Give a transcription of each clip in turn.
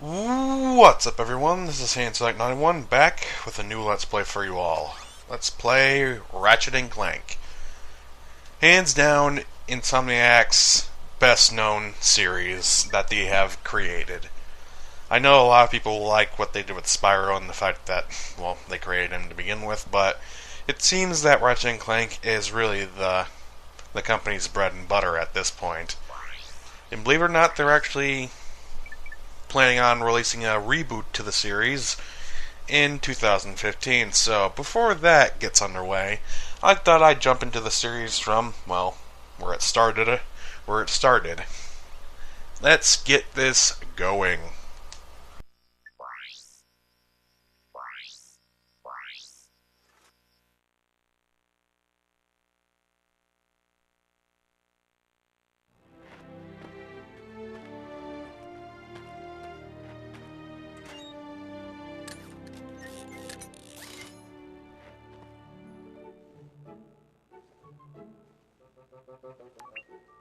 What's up, everyone? This is Saiyan 91 back with a new Let's Play for you all. Let's play Ratchet and Clank. Hands down, Insomniac's best known series that they have created. I know a lot of people like what they did with Spyro and the fact that, well, they created him to begin with, but it seems that Ratchet and Clank is really the company's bread and butter at this point. And believe it or not, they're actually planning on releasing a reboot to the series in 2015. So before that gets underway, I thought I'd jump into the series from, well, where it started. Let's get this going.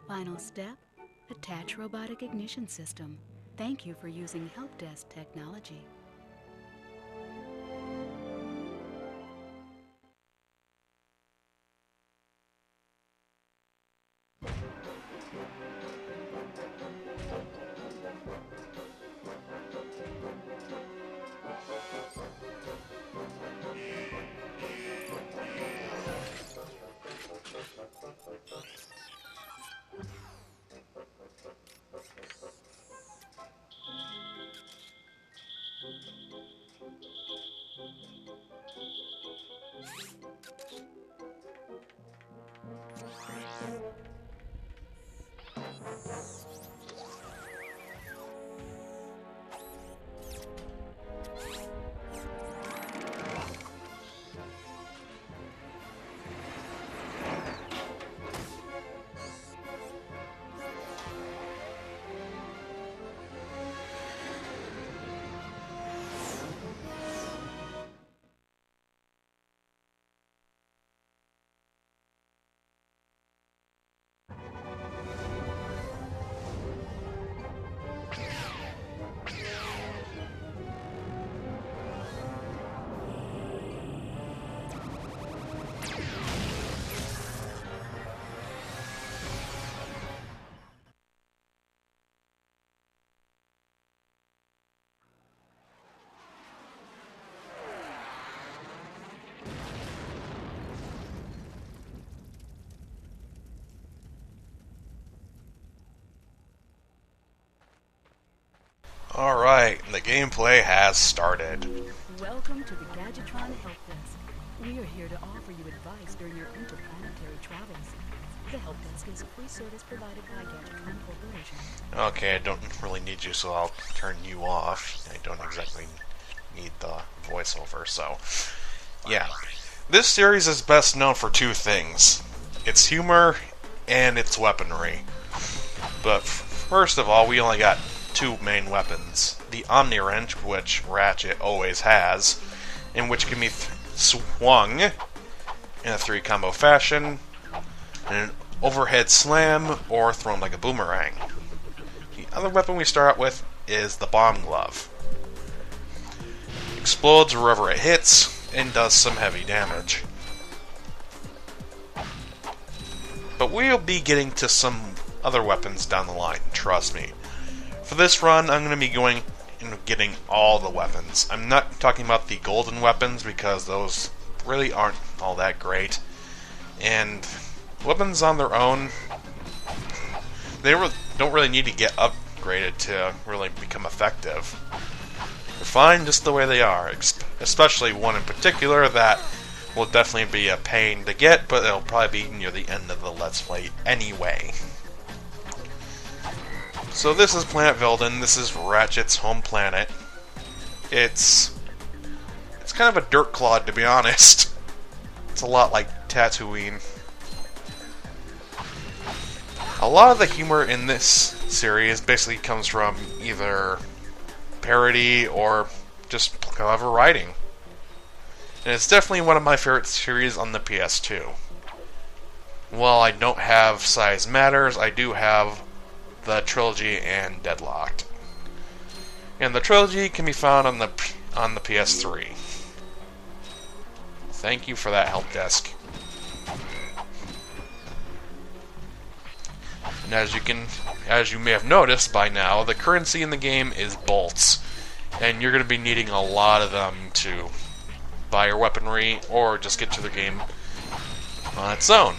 Final step, attach robotic ignition system. Thank you for using help desk technology. Alright, the gameplay has started. Welcome to the Gadgetron Help Desk. We are here to offer you advice during your interplanetary travels. The help desk is a free service provided by Gadgetron Corporation. Okay, I don't really need you, so I'll turn you off. I don't exactly need the voiceover, so yeah. This series is best known for two things: its humor and its weaponry. But first of all, we only got two main weapons. The Omni Wrench, which Ratchet always has, and which can be swung in a 3-combo fashion, and an overhead slam, or thrown like a boomerang. The other weapon we start out with is the Bomb Glove. Explodes wherever it hits, and does some heavy damage. But we'll be getting to some other weapons down the line, trust me. For this run, I'm going to be going and getting all the weapons. I'm not talking about the golden weapons because those really aren't all that great. And weapons on their own, they don't really need to get upgraded to really become effective. They're fine just the way they are, especially one in particular that will definitely be a pain to get, but it'll probably be near the end of the Let's Play anyway. So this is Planet Velden. This is Ratchet's home planet. It's kind of a dirt clod, to be honest. It's a lot like Tatooine. A lot of the humor in this series basically comes from either parody or just clever writing. And it's definitely one of my favorite series on the PS2. While I don't have Size Matters, I do have the trilogy and Deadlocked. And the trilogy can be found on the PS3. Thank you for that help desk. And as you may have noticed by now, the currency in the game is bolts, and you're going to be needing a lot of them to buy your weaponry or just get to the game on its own.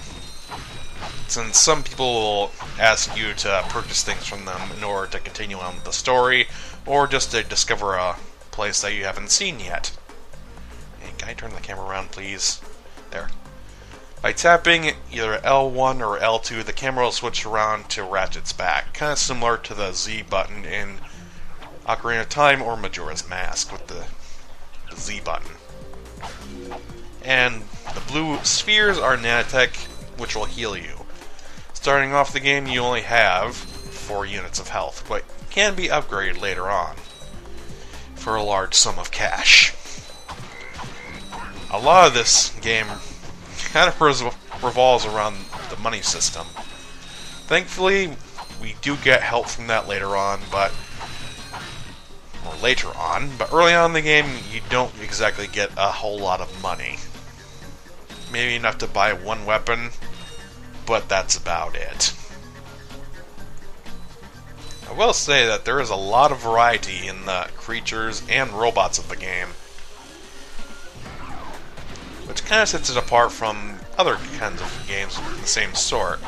Since some people will ask you to purchase things from them in order to continue on with the story, or just to discover a place that you haven't seen yet. Hey, can I turn the camera around, please? There. By tapping either L1 or L2, the camera will switch around to Ratchet's back, kind of similar to the Z button in Ocarina of Time or Majora's Mask with the Z button. And the blue spheres are nanotech, which will heal you. Starting off the game, you only have 4 units of health, but can be upgraded later on for a large sum of cash. A lot of this game kind of revolves around the money system. Thankfully, we do get help from that later on, but early on in the game, you don't exactly get a whole lot of money. Maybe enough to buy one weapon, but that's about it. I will say that there is a lot of variety in the creatures and robots of the game, which kind of sets it apart from other kinds of games of the same sort.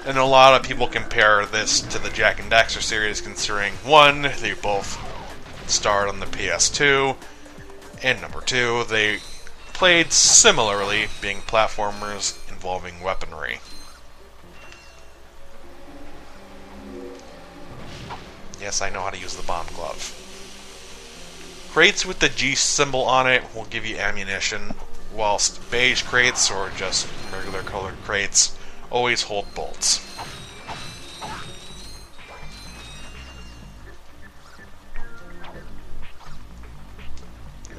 And a lot of people compare this to the Jak and Daxter series, considering, one, they both starred on the PS2, and number two, they played similarly, being platformers involving weaponry. Yes, I know how to use the bomb glove. Crates with the G symbol on it will give you ammunition, whilst beige crates, or just regular colored crates, always hold bolts.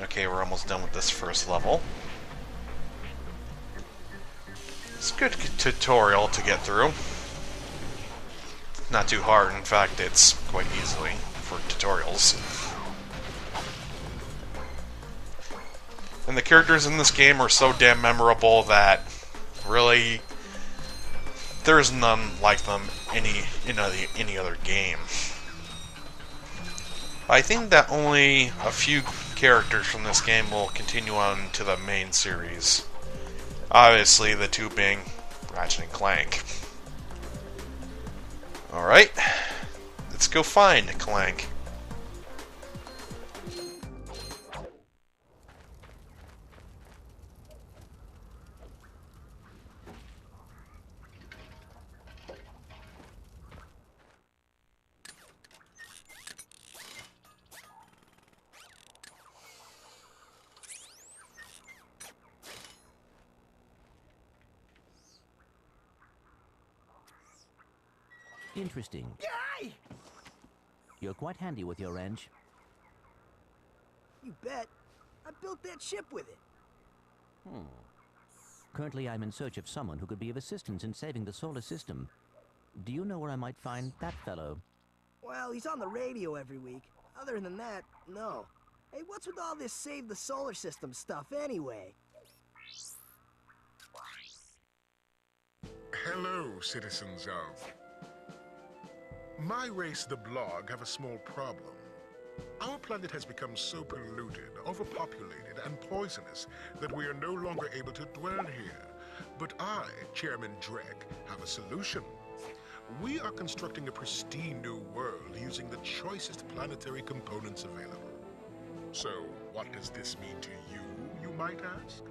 Okay, we're almost done with this first level. It's a good tutorial to get through. Not too hard, in fact, it's quite easily for tutorials. And the characters in this game are so damn memorable that really there's none like them in any other game. I think that only a few characters from this game will continue on to the main series. Obviously, the two being Ratchet and Clank. Alright, let's go find Clank. Interesting. Yay! You're quite handy with your wrench. You bet. I built that ship with it. Currently, I'm in search of someone who could be of assistance in saving the solar system. Do you know where I might find that fellow? Well, he's on the radio every week. Other than that, no. Hey, what's with all this save the solar system stuff anyway? Hello, citizens of... My race, the Blog, have a small problem. Our planet has become so polluted, overpopulated, and poisonous that we are no longer able to dwell here. But I, Chairman Drek, have a solution. We are constructing a pristine new world using the choicest planetary components available. So, what does this mean to you, you might ask?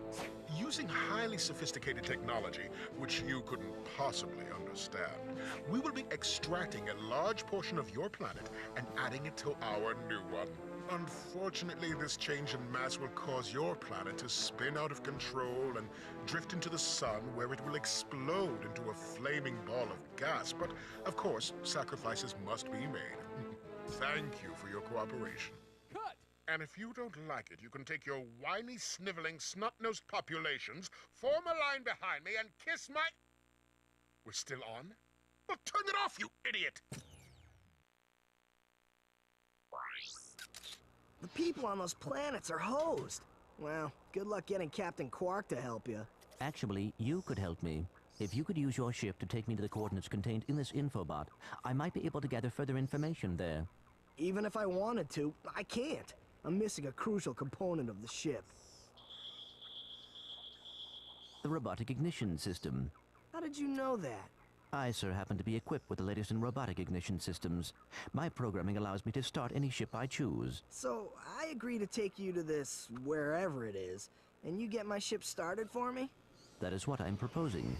Using highly sophisticated technology, which you couldn't possibly understand, we will be extracting a large portion of your planet and adding it to our new one. Unfortunately, this change in mass will cause your planet to spin out of control and drift into the sun, where it will explode into a flaming ball of gas. But, of course, sacrifices must be made. Thank you for your cooperation. And if you don't like it, you can take your whiny, sniveling, snot-nosed populations, form a line behind me, and kiss my... We're still on? Well, turn it off, you idiot! The people on those planets are hosed. Well, good luck getting Captain Quark to help you. Actually, you could help me. If you could use your ship to take me to the coordinates contained in this infobot, I might be able to gather further information there. Even if I wanted to, I can't. I'm missing a crucial component of the ship. The robotic ignition system. How did you know that? I, sir, happen to be equipped with the latest in robotic ignition systems. My programming allows me to start any ship I choose. So, I agree to take you to this, wherever it is, and you get my ship started for me? That is what I'm proposing.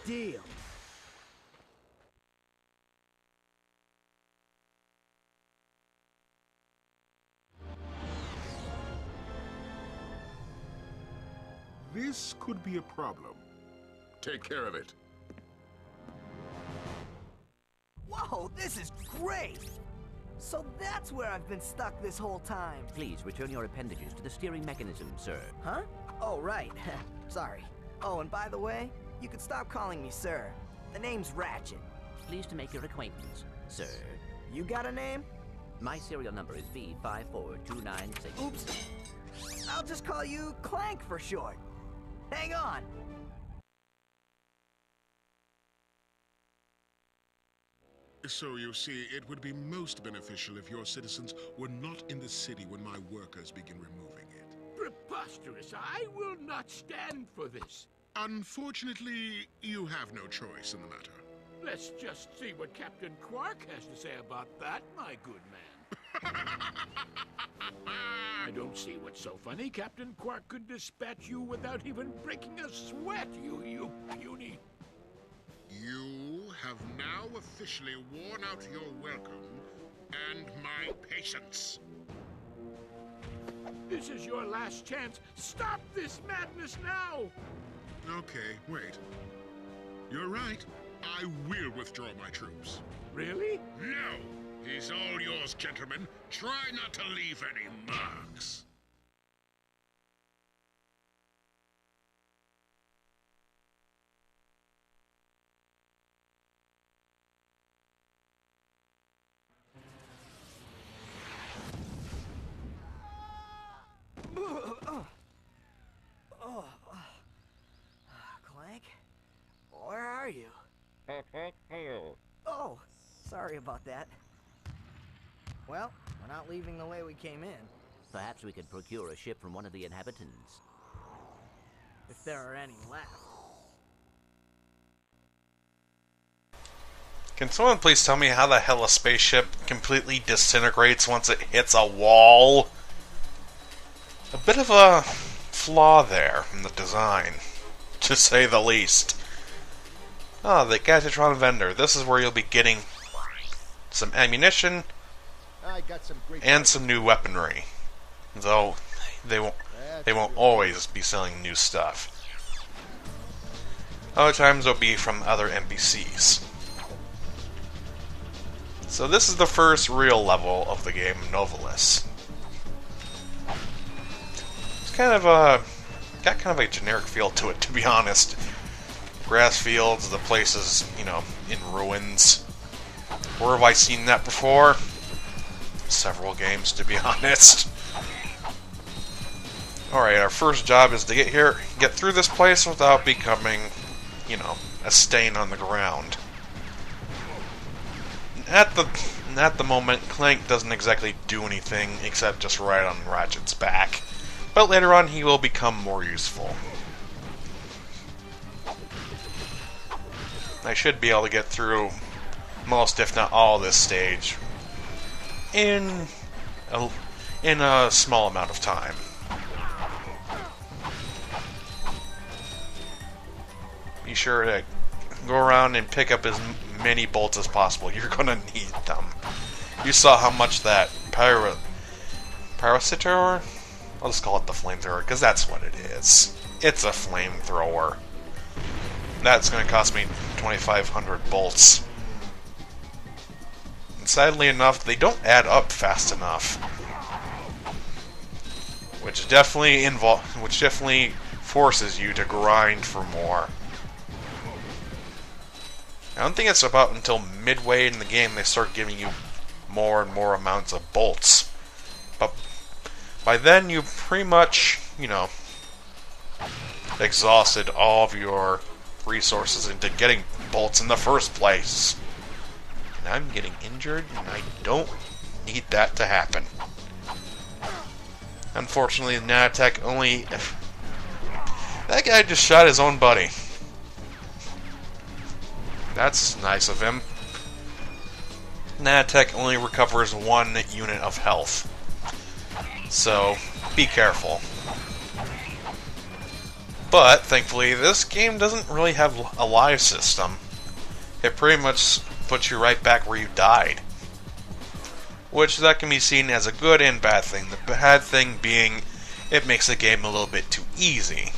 Deal. This could be a problem. Take care of it. Whoa, this is great! So that's where I've been stuck this whole time. Please return your appendages to the steering mechanism, sir. Huh? Oh, right. Sorry. Oh, and by the way, you could stop calling me sir. The name's Ratchet. Pleased to make your acquaintance, sir. You got a name? My serial number is V54296. Oops. I'll just call you Clank for short. Hang on. So you see, it would be most beneficial if your citizens were not in the city when my workers begin removing it. Preposterous! I will not stand for this. Unfortunately, you have no choice in the matter. Let's just see what Captain Quark has to say about that, my good man. I don't see what's so funny. Captain Quark could dispatch you without even breaking a sweat, you puny. You have now officially worn out your welcome and my patience. This is your last chance. Stop this madness now! Okay, wait. You're right. I will withdraw my troops. Really? No! He's all yours, gentlemen. Try not to leave any marks. Clank? Where are you? Oh, sorry about that. Well, we're not leaving the way we came in. Perhaps we could procure a ship from one of the inhabitants. If there are any left. Can someone please tell me how the hell a spaceship completely disintegrates once it hits a wall? A bit of a flaw there in the design, to say the least. Ah, the Gadgetron vendor. This is where you'll be getting some ammunition and some new weaponry. Though they won't always be selling new stuff. Other times it'll be from other NPCs. So this is the first real level of the game, Novalis. It's kind of got kind of a generic feel to it, to be honest. Grass fields, the place is, you know, in ruins. Where have I seen that before? Several games, to be honest. Alright, our first job is to get through this place without becoming, you know, a stain on the ground. At the moment, Clank doesn't exactly do anything except just ride on Ratchet's back. But later on, he will become more useful. I should be able to get through most, if not all, of this stage in a small amount of time. Be sure to go around and pick up as many bolts as possible. You're gonna need them. You saw how much that parasitor? I'll just call it the flamethrower, because that's what it is. It's a flamethrower. That's gonna cost me 2,500 bolts. And sadly enough, they don't add up fast enough. Which definitely forces you to grind for more. I don't think it's about until midway in the game they start giving you more and more amounts of bolts. But by then you pretty much, you know, exhausted all of your resources into getting bolts in the first place. And I'm getting injured, and I don't need that to happen. Unfortunately, the nanotech only... That guy just shot his own buddy. That's nice of him. Nanotech only recovers 1 unit of health. So, be careful. But, thankfully, this game doesn't really have a live system. It pretty much puts you right back where you died. Which, that can be seen as a good and bad thing. The bad thing being, it makes the game a little bit too easy.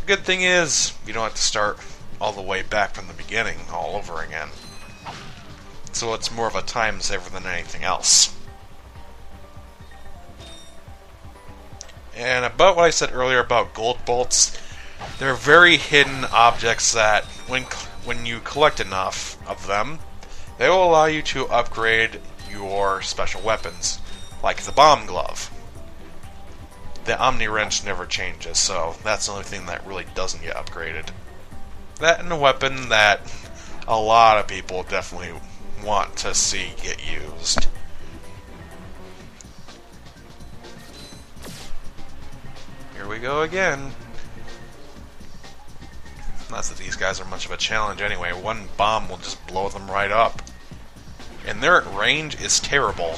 The good thing is, you don't have to start all the way back from the beginning all over again. So it's more of a time saver than anything else. And about what I said earlier about gold bolts, they're very hidden objects that, when you collect enough of them, they will allow you to upgrade your special weapons, like the bomb glove. The Omni Wrench never changes, so that's the only thing that really doesn't get upgraded. That and a weapon that a lot of people definitely want to see get used. Here we go again. Not that these guys are much of a challenge anyway. 1 bomb will just blow them right up. And their range is terrible.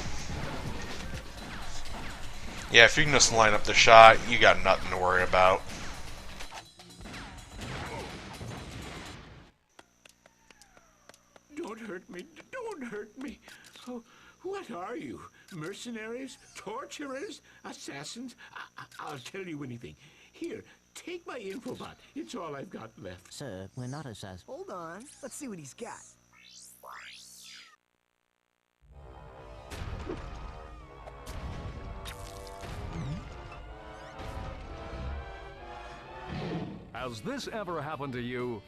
Yeah, if you can just line up the shot, you got nothing to worry about. Don't hurt me. Don't hurt me. Oh, what are you? Mercenaries? Torturers? Assassins? I'll tell you anything. Here, take my infobot. It's all I've got left. Sir, we're not assassins. Hold on. Let's see what he's got. Has this ever happened to you?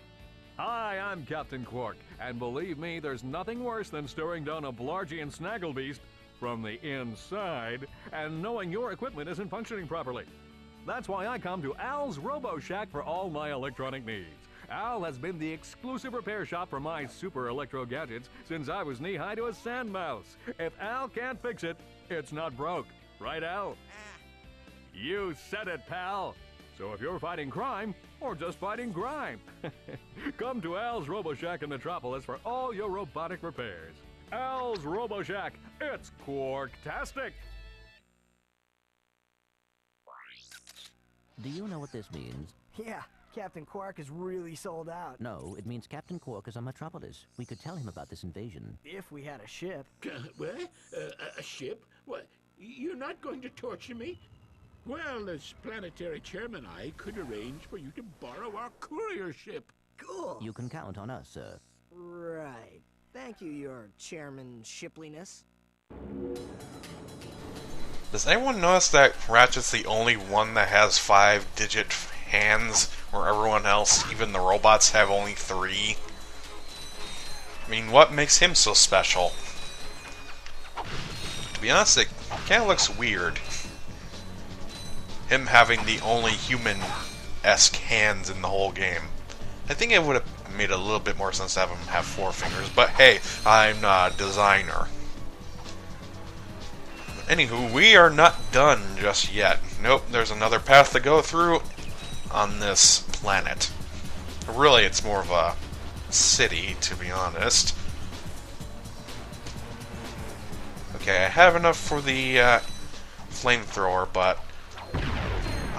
Hi, I'm Captain Quark, and believe me, there's nothing worse than staring down a Blargian snagglebeast from the inside and knowing your equipment isn't functioning properly. That's why I come to Al's Robo Shack for all my electronic needs. Al has been the exclusive repair shop for my super electro gadgets since I was knee-high to a sand mouse. If Al can't fix it, it's not broke. Right, Al? You said it, pal. So if you're fighting crime, or just fighting grime, come to Al's Robo Shack in Metropolis for all your robotic repairs. Al's Robo Shack, it's Quarktastic! Do you know what this means? Yeah, Captain Quark is really sold out. No, it means Captain Quark is on Metropolis. We could tell him about this invasion. If we had a ship. What? A ship? What? You're not going to torture me? Well, as planetary chairman, I could arrange for you to borrow our courier ship. Cool. You can count on us, sir. Right. Thank you, your chairman shipliness. Does anyone notice that Ratchet's the only one that has 5-digit hands, where everyone else, even the robots, have only 3? I mean, what makes him so special? To be honest, it kind of looks weird. Him having the only human-esque hands in the whole game. I think it would have made a little bit more sense to have him have 4 fingers, but hey, I'm not a designer. Anywho, we are not done just yet. Nope, there's another path to go through on this planet. Really, it's more of a city, to be honest. Okay, I have enough for the flamethrower, but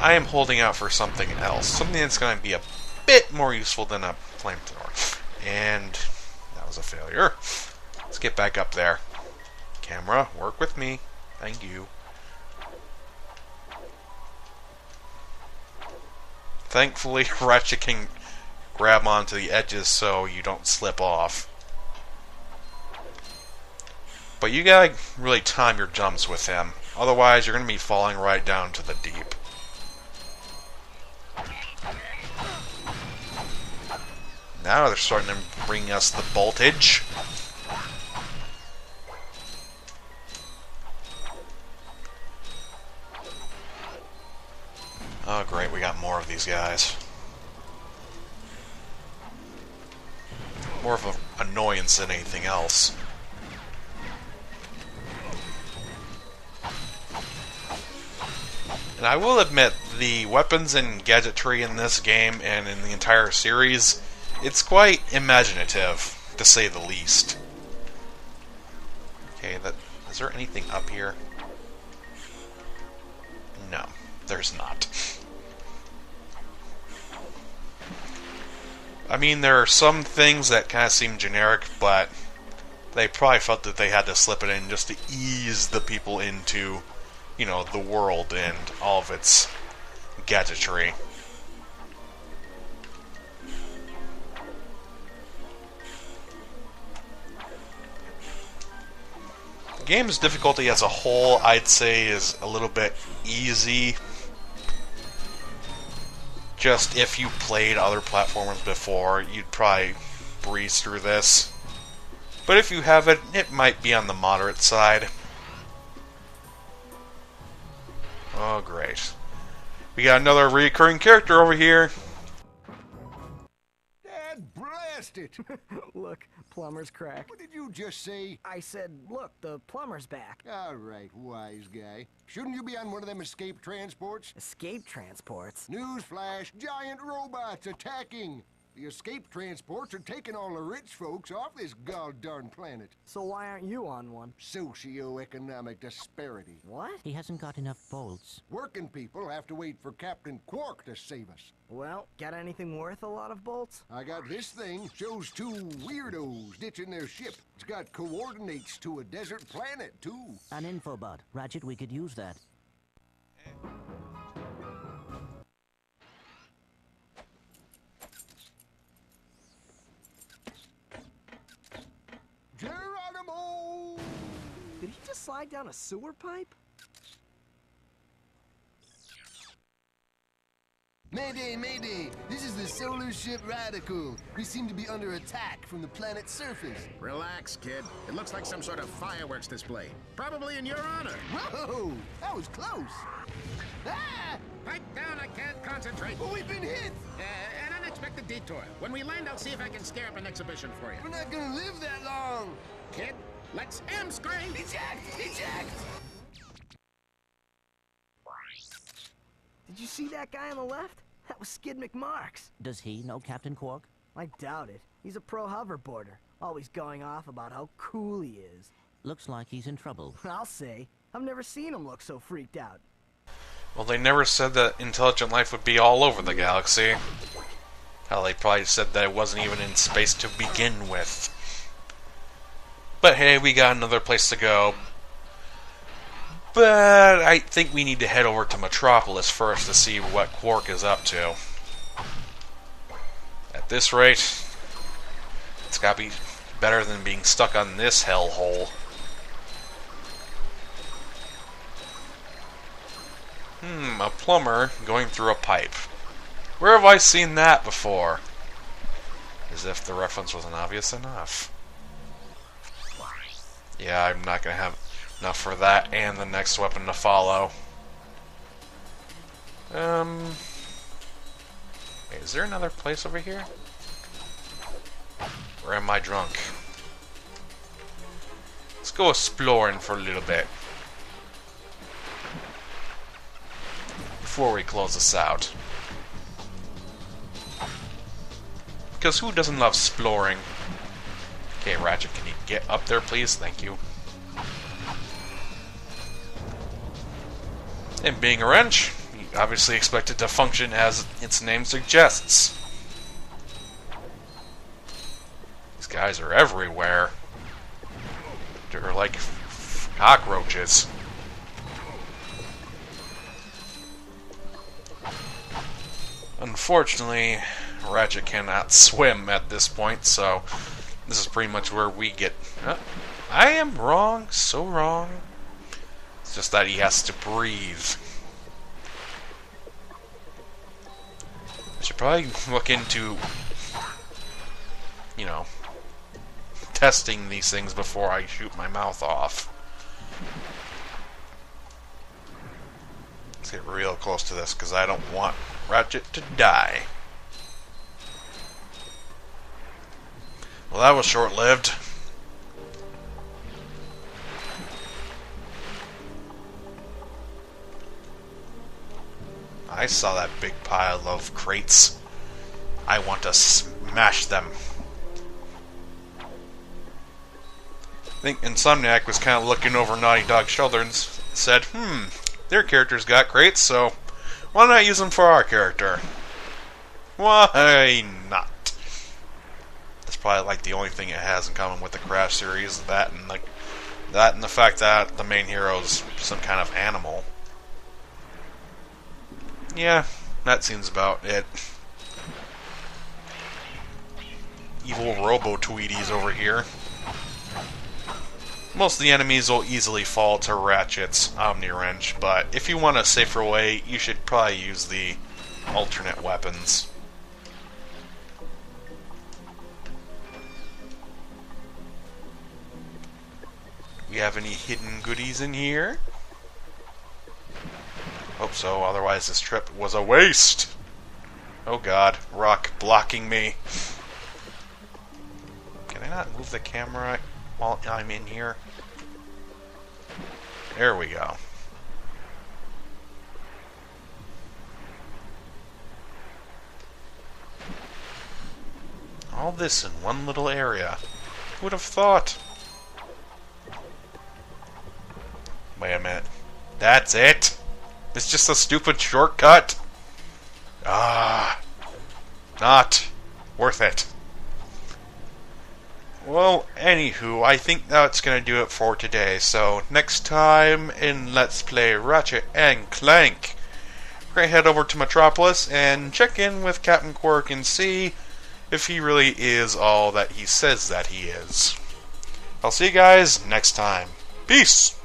I am holding out for something else. Something that's going to be a bit more useful than a flamethrower. And that was a failure. Let's get back up there. Camera, work with me. Thank you. Thankfully, Ratchet can grab onto the edges so you don't slip off. But you gotta really time your jumps with him. Otherwise, you're gonna be falling right down to the deep. Now they're starting to bring us the voltage. Oh great, we got more of these guys. More of an annoyance than anything else. And I will admit, the weapons and gadgetry in this game and in the entire series, it's quite imaginative, to say the least. Okay, is there anything up here? No, there's not. I mean, there are some things that kind of seem generic, but they probably felt that they had to slip it in just to ease the people into, you know, the world and all of its gadgetry. The game's difficulty as a whole, I'd say, is a little bit easy. Just if you played other platformers before, you'd probably breeze through this. But if you haven't, it might be on the moderate side. Oh, great. We got another recurring character over here. Dad, blast it! Look, plumber's crack. What did you just say? I said, look, the plumber's back. All right, wise guy. Shouldn't you be on one of them escape transports? Escape transports? Newsflash, giant robots attacking! The escape transports are taking all the rich folks off this god-darn planet. So why aren't you on one? Socioeconomic disparity. What? He hasn't got enough bolts. Working people have to wait for Captain Quark to save us. Well, got anything worth a lot of bolts? I got this thing. Shows two weirdos ditching their ship. It's got coordinates to a desert planet, too. An infobot. Ratchet, we could use that. Geronimo! Did he just slide down a sewer pipe? Mayday, mayday! This is the solar ship Radical. We seem to be under attack from the planet's surface. Relax, kid. It looks like some sort of fireworks display. Probably in your honor. Whoa! That was close! Ah! Pipe down, I can't concentrate. Oh, we've been hit! An unexpected detour. When we land, I'll see if I can scare up an exhibition for you. We're not gonna live that long! Kid, let's M-screen! Eject! Eject! Did you see that guy on the left? That was Skid McMarks. Does he know Captain Quark? I doubt it. He's a pro hoverboarder, always going off about how cool he is. Looks like he's in trouble. I'll say. I've never seen him look so freaked out. Well, they never said that intelligent life would be all over the galaxy. Hell, they probably said that it wasn't even in space to begin with. But hey, we got another place to go. But I think we need to head over to Metropolis first to see what Quark is up to. At this rate, it's gotta be better than being stuck on this hellhole. A plumber going through a pipe. Where have I seen that before? As if the reference wasn't obvious enough. Yeah, I'm not gonna have enough for that and the next weapon to follow. Wait, is there another place over here? Or am I drunk? Let's go exploring for a little bit. Before we close this out. Because who doesn't love exploring? Okay, Ratchet, can you get up there, please? Thank you. And being a wrench, you obviously expect it to function as its name suggests. These guys are everywhere. They're like cockroaches. Unfortunately, Ratchet cannot swim at this point, so this is pretty much where we get... I am wrong, so wrong. It's just that he has to breathe. I should probably look into know, testing these things before I shoot my mouth off. Let's get real close to this, because I don't want Ratchet to die. Well, that was short-lived. I saw that big pile of crates. I want to smash them. I think Insomniac was kind of looking over Naughty Dog's shoulder and said, their character's got crates, so why not use them for our character? Why not? That's probably like the only thing it has in common with the Crash series, that and the fact that the main hero's some kind of animal. Yeah, that seems about it. Evil Robo-Tweeties over here. Most of the enemies will easily fall to Ratchet's Omni-Wrench, but if you want a safer way, you should probably use the alternate weapons. We have any hidden goodies in here? Hope so, otherwise this trip was a waste! Oh god, rock blocking me. Can I not move the camera while I'm in here? There we go. All this in one little area. Who would have thought? Wait a minute. That's it? It's just a stupid shortcut? Ah. Not worth it. Well, anywho, I think that's going to do it for today. So, next time in Let's Play Ratchet and Clank, we're going to head over to Metropolis and check in with Captain Quark and see if he really is all that he says that he is. I'll see you guys next time. Peace!